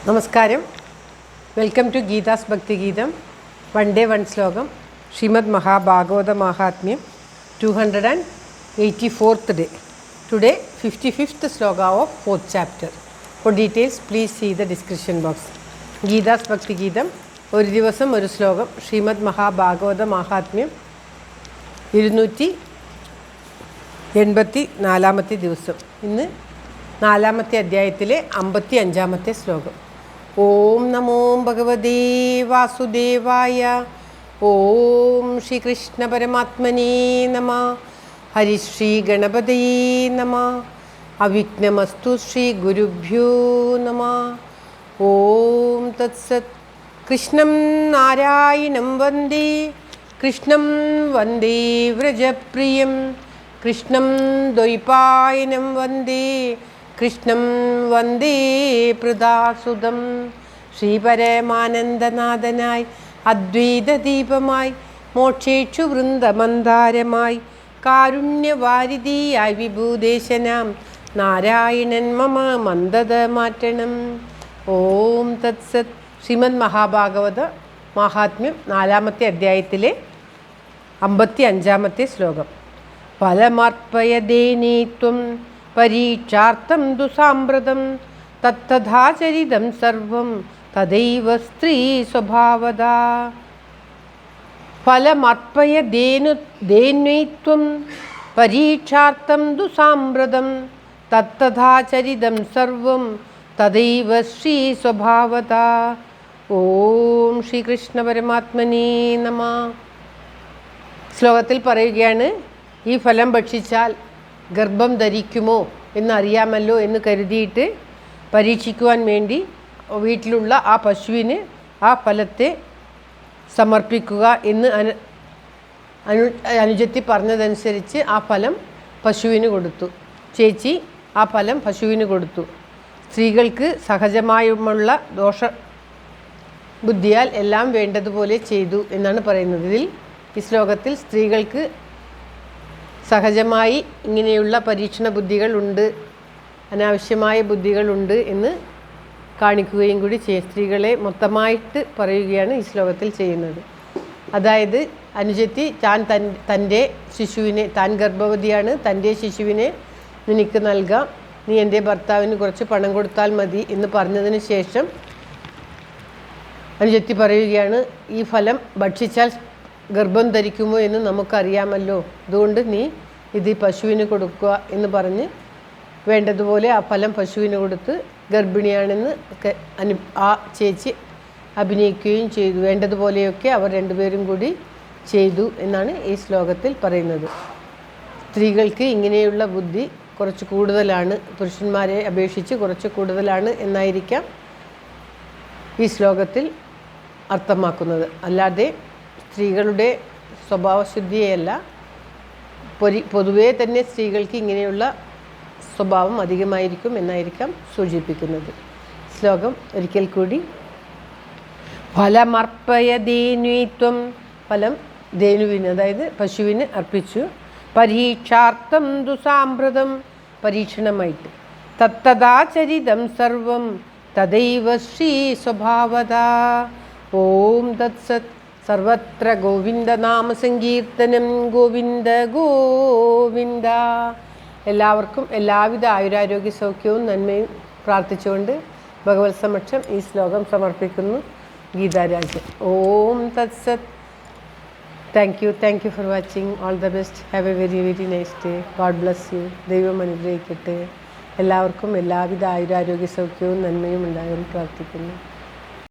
നമസ്കാരം. Welcome to Geetha's ഭക്തിഗീതം. One day one ശ്ലോകം. ശ്രീമദ് മഹാഭാഗവത മഹാത്മ്യം 284th day. Today 55th Shloka of 4th chapter. For details please see the description box. Geetha's Bhakthigeetham ഒരു ദിവസം ഒരു ശ്ലോകം. ശ്രീമദ് മഹാഭാഗവത മഹാത്മ്യം 284ാമത്തെ ദിവസം. ഇന്ന് 4ാമത്തെ അധ്യായത്തിലെ 55ാമത്തെ ശ്ലോകം. ഓം നമോ ഭഗവതേ വാസുദേവായ. ഓം ശ്രീകൃഷ്ണ പരമാത്മനേ നമ. ഹരിശ്രീ ഗണപതയേ നമ. അവിഘ്നമസ്തു ശ്രീ ഗുരുഭ്യോ നമ. ഓം തത്സത്. കൃഷ്ണം നാരായണം വന്ദേ. കൃഷ്ണം വന്ദേ വ്രജപ്രിയം. കൃഷ്ണം ദ്വൈപായനം വന്ദേ. കൃഷ്ണം വന്ദേ പൃഥാസുതം. ശ്രീപരമാനന്ദനാഥനായി അദ്വൈതദീപമായി മോക്ഷേക്ഷു വൃന്ദമന്ദാരമായി കാരുണ്യവാരിധിയായി വിഭൂദേശനാം നാരായണൻ മമ മന്ദത മാറ്റണം. ഓം തത്സത്. ശ്രീമദ് മഹാഭാഗവത മഹാത്മ്യം 4ാമത്തെ അധ്യായത്തിലെ 55ാമത്തെ ശ്ലോകം. ഫലമർപ്പയദേനീത്വം പരീക്ഷാർത്ഥം ദുസാമ്പ്രതം തത്തഥാചരിതം സർവം തദൈവ സ്ത്രീ സ്വഭാവദാ. ഫലമർപ്പയദേനീത്വം പരീക്ഷാർത്ഥം ദുസാമ്പ്രതം തത്തഥാചരിതം സർവം തദൈവ സ്ത്രീ സ്വഭാവദാ. ഓം ശ്രീകൃഷ്ണ പരമാത്മനേ നമ. ശ്ലോകത്തിൽ പറയുകയാണ്, ഈ ഫലം ഭക്ഷിച്ചാൽ ഗർഭം ധരിക്കുമോ എന്നറിയാമല്ലോ എന്ന് കരുതിയിട്ട് പരീക്ഷിക്കുവാൻ വേണ്ടി വീട്ടിലുള്ള ആ പശുവിന് ആ ഫലത്തെ സമർപ്പിക്കുക എന്ന് അനുജത്തി പറഞ്ഞതനുസരിച്ച് ആ ഫലം പശുവിന് കൊടുത്തു. ചേച്ചി ആ ഫലം പശുവിന് കൊടുത്തു. സ്ത്രീകൾക്ക് സഹജമായുമുള്ള ദോഷ ബുദ്ധിയാൽ എല്ലാം വേണ്ടതുപോലെ ചെയ്തു എന്നാണ് പറയുന്നത്. ഈ ശ്ലോകത്തിൽ സ്ത്രീകൾക്ക് സഹജമായി ഇങ്ങനെയുള്ള പരീക്ഷണ ബുദ്ധികളുണ്ട്, അനാവശ്യമായ ബുദ്ധികളുണ്ട് എന്ന് കാണിക്കുകയും കൂടി സ്ത്രീകളെ മൊത്തമായിട്ട് പറയുകയാണ് ഈ ശ്ലോകത്തിൽ ചെയ്യുന്നത്. അതായത് അനുജത്തി തൻ്റെ ശിശുവിനെ, താൻ ഗർഭവതിയാണ്, തൻ്റെ ശിശുവിനെ നിനക്ക് നൽകാം, നീ എൻ്റെ ഭർത്താവിന് കുറച്ച് പണം കൊടുത്താൽ മതി എന്ന് പറഞ്ഞതിന് ശേഷം അനുജത്തി പറയുകയാണ്, ഈ ഫലം ഭക്ഷിച്ചാൽ ഗർഭം ധരിക്കുമോ എന്ന് നമുക്കറിയാമല്ലോ, അതുകൊണ്ട് നീ ഇത് പശുവിന് കൊടുക്കുക എന്ന് പറഞ്ഞ് വേണ്ടതുപോലെ ആ ഫലം പശുവിന് കൊടുത്ത് ഗർഭിണിയാണെന്ന് ആ ചേച്ചി അഭിനയിക്കുകയും ചെയ്തു. വേണ്ടതുപോലെയൊക്കെ അവർ രണ്ടുപേരും കൂടി ചെയ്തു എന്നാണ് ഈ ശ്ലോകത്തിൽ പറയുന്നത്. സ്ത്രീകൾക്ക് ഇങ്ങനെയുള്ള ബുദ്ധി കുറച്ച് കൂടുതലാണ്, പുരുഷന്മാരെ അപേക്ഷിച്ച് കുറച്ച് കൂടുതലാണ് എന്നായിരിക്കാം ഈ ശ്ലോകത്തിൽ അർത്ഥമാക്കുന്നത്. അല്ലാതെ സ്ത്രീകളുടെ സ്വഭാവശുദ്ധിയെയല്ല, പൊതുവേ തന്നെ സ്ത്രീകൾക്ക് ഇങ്ങനെയുള്ള സ്വഭാവം അധികമായിരിക്കും എന്നായിരിക്കാം സൂചിപ്പിക്കുന്നത്. ശ്ലോകം ഒരിക്കൽ കൂടി. ഫലമർപ്പയദേനുത്വം, ഫലം ധേനുവിന് അതായത് പശുവിന് അർപ്പിച്ചു. പരീക്ഷാർത്ഥം ദുസാമ്പ്രതം, പരീക്ഷണമായിട്ട്. തത്തദാചരിതം സർവം തദൈവ ശ്രീ സ്വഭാവദാ. ഓം തത്സത്. സർവത്ര ഗോവിന്ദനാമ സങ്കീർത്തനം. ഗോവിന്ദ ഗോവിന്ദ. എല്ലാവർക്കും എല്ലാവിധ ആയുരാരോഗ്യ സൗഖ്യവും നന്മയും പ്രാർത്ഥിച്ചുകൊണ്ട് ഭഗവത് സമക്ഷം ഈ ശ്ലോകം സമർപ്പിക്കുന്നു. ഗീതാരാജൻ. ഓം തത്സത്. Thank you for watching. All the best. Have a very very nice day. God bless you. ദൈവം അനുഗ്രഹിക്കട്ടെ. എല്ലാവർക്കും എല്ലാവിധ ആയുരാരോഗ്യ സൗഖ്യവും നന്മയും ഉണ്ടാകാൻ പ്രാർത്ഥിക്കുന്നു.